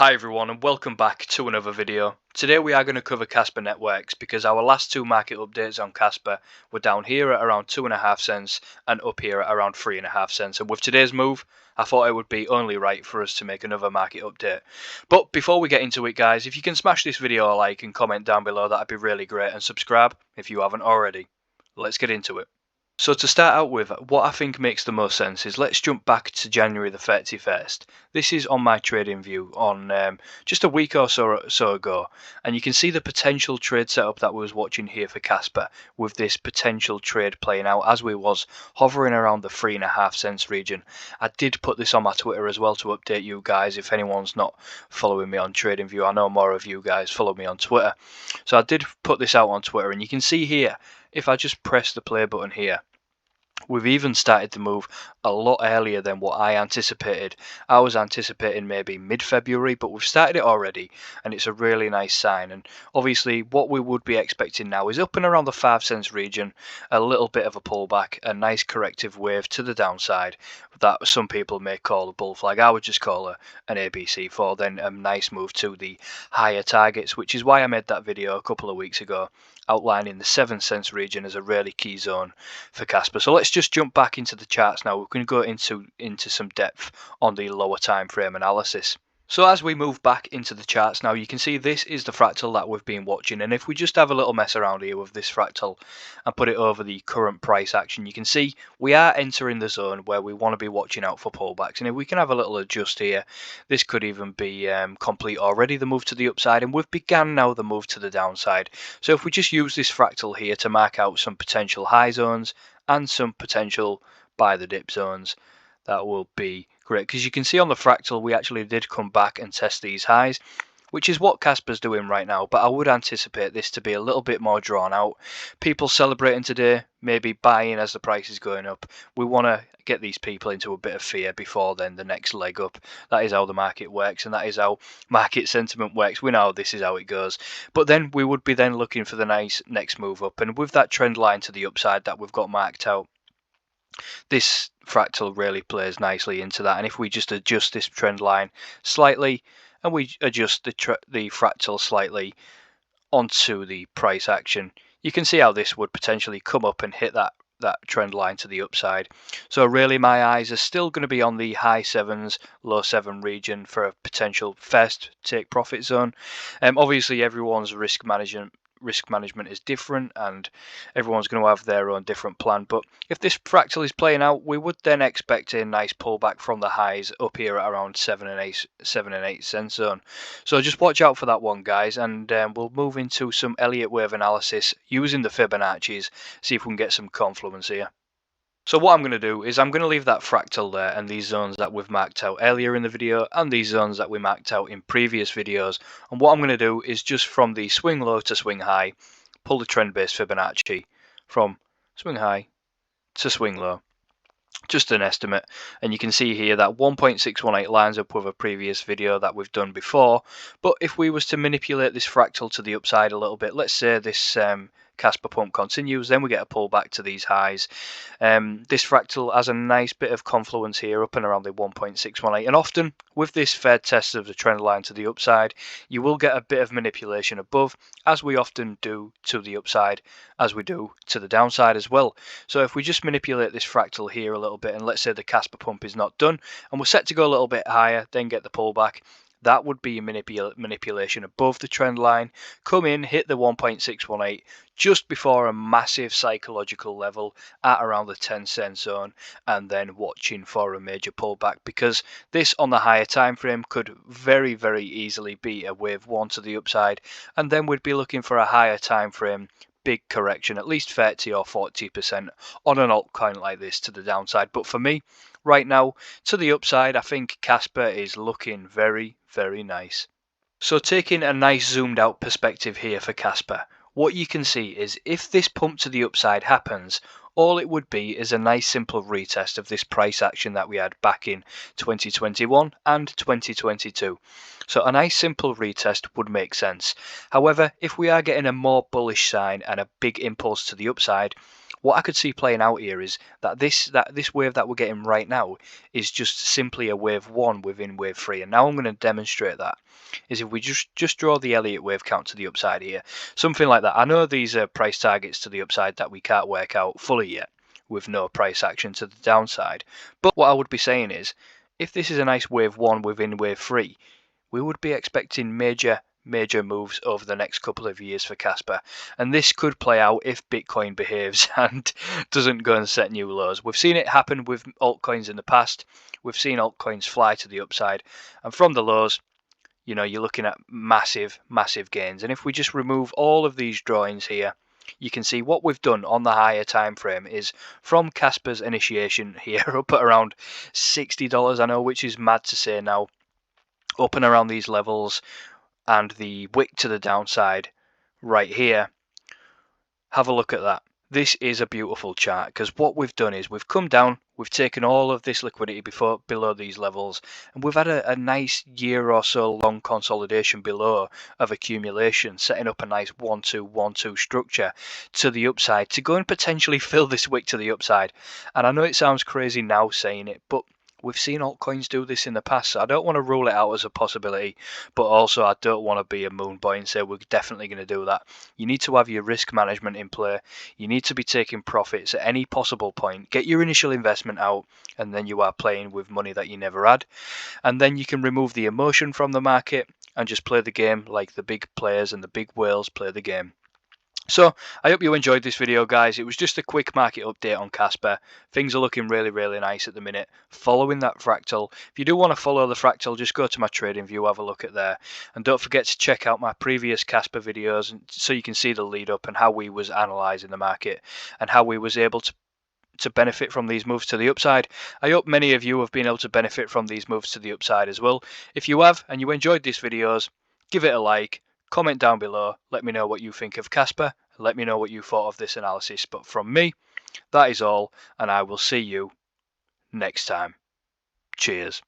Hi everyone and welcome back to another video. Today we are going to cover Casper networks because our last two market updates on Casper were down here at around 2.5 cents and up here at around 3.5 cents, and with today's move I thought it would be only right for us to make another market update. But before we get into it guys, if you can smash this video a like and comment down below, that'd be really great, and subscribe if you haven't already. Let's get into it. So to start out with, what I think makes the most sense is let's jump back to January the 31st. This is on my trading view on just a week or so ago, and you can see the potential trade setup that we was watching here for Casper, with this potential trade playing out as we was hovering around the 3.5 cents region. I did put this on my Twitter as well to update you guys if anyone's not following me on trading view. I know more of you guys follow me on Twitter, so I did put this out on Twitter, and you can see here, if I just press the play button here, we've even started to move a lot earlier than what I anticipated. I was anticipating maybe mid-February, but we've started it already, and it's a really nice sign. And obviously what we would be expecting now is up and around the 5 cents region, a little bit of a pullback, a nice corrective wave to the downside that some people may call a bull flag. I would just call it an ABC for then a nice move to the higher targets, which is why I made that video a couple of weeks ago outlining the 7 cents region as a really key zone for Casper. So let's just jump back into the charts now. We're going to go into some depth on the lower time frame analysis. So as we move back into the charts now, you can see this is the fractal that we've been watching, and if we just have a little mess around here with this fractal and put it over the current price action, you can see we are entering the zone where we want to be watching out for pullbacks. And if we can have a little adjust here, this could even be complete already, the move to the upside, and we've begun now the move to the downside. So if we just use this fractal here to mark out some potential high zones and some potential buy the dip zones, that will be great, because you can see on the fractal we actually did come back and test these highs, which is what Casper's doing right now. But I would anticipate this to be a little bit more drawn out. People celebrating today, maybe buying as the price is going up. We want to get these people into a bit of fear before then the next leg up. That is how the market works, and that is how market sentiment works. We know this is how it goes. But then we would be then looking for the nice next move up, and with that trend line to the upside that we've got marked out, this fractal really plays nicely into that. And if we just adjust this trend line slightly and we adjust the fractal slightly onto the price action, you can see how this would potentially come up and hit that trend line to the upside. So really my eyes are still going to be on the high 7s, low 7 region for a potential first take profit zone. Obviously everyone's risk management is different, and everyone's going to have their own different plan. But if this fractal is playing out, we would then expect a nice pullback from the highs up here at around 7 and 8 cents zone. So just watch out for that one guys, and we'll move into some Elliott wave analysis using the Fibonacci's, see if we can get some confluence here. So what I'm going to do is I'm going to leave that fractal there and these zones that we've marked out earlier in the video and these zones that we marked out in previous videos. And what I'm going to do is just from the swing low to swing high, pull the trend based Fibonacci from swing high to swing low. Just an estimate, and you can see here that 1.618 lines up with a previous video that we've done before. But if we was to manipulate this fractal to the upside a little bit, let's say this Casper pump continues, then we get a pullback to these highs. This fractal has a nice bit of confluence here up and around the 1.618, and often with this fair test of the trend line to the upside, you will get a bit of manipulation above, as we often do to the upside, as we do to the downside as well. So if we just manipulate this fractal here a little bit, and let's say the Casper pump is not done and we're set to go a little bit higher, then get the pullback, that would be manipulation above the trend line, come in, hit the 1.618 just before a massive psychological level at around the 10 cent zone, and then watching for a major pullback, because this on the higher time frame could very easily be a wave 1 to the upside, and then we'd be looking for a higher time frame big correction, at least 30 or 40% on an altcoin like this to the downside. But for me right now to the upside, I think Casper is looking very nice. So taking a nice zoomed out perspective here for Casper, what you can see is if this pump to the upside happens, all it would be is a nice simple retest of this price action that we had back in 2021 and 2022. So a nice simple retest would make sense. However, if we are getting a more bullish sign and a big impulse to the upside, What I could see playing out here is that this wave that we're getting right now is just simply a wave 1 within wave 3, and now I'm going to demonstrate that. Is if we just draw the Elliott wave count to the upside here, something like that. I know these are price targets to the upside that we can't work out fully yet, with no price action to the downside. But what I would be saying is, if this is a nice wave 1 within wave 3, we would be expecting major moves over the next couple of years for Casper, and this could play out if Bitcoin behaves and doesn't go and set new lows. We've seen it happen with altcoins in the past. We've seen altcoins fly to the upside, and from the lows, you know, you're looking at massive gains. And if we just remove all of these drawings here, you can see what we've done on the higher time frame is from Casper's initiation here up at around $60, I know, which is mad to say now, up and around these levels, and the wick to the downside right here. Have a look at that. This is a beautiful chart, because what we've done is we've come down, we've taken all of this liquidity below these levels, and we've had a nice year or so long consolidation below of accumulation, setting up a nice 1-2-1-2 structure to the upside to go and potentially fill this wick to the upside. And I know it sounds crazy now saying it, but we've seen altcoins do this in the past, so I don't want to rule it out as a possibility, but also I don't want to be a moon boy and say we're definitely going to do that. You need to have your risk management in play. You need to be taking profits at any possible point. Get your initial investment out, and then you are playing with money that you never had. And then you can remove the emotion from the market and just play the game like the big players and the big whales play the game. So I hope you enjoyed this video, guys. It was just a quick market update on Casper. Things are looking really nice at the minute, following that fractal. If you do want to follow the fractal, just go to my trading view, have a look at there, and don't forget to check out my previous Casper videos so you can see the lead up and how we was analysing the market and how we was able to benefit from these moves to the upside. I hope many of you have been able to benefit from these moves to the upside as well. If you have and you enjoyed these videos, give it a like. Comment down below, let me know what you think of Casper, let me know what you thought of this analysis. But from me, that is all, and I will see you next time. Cheers.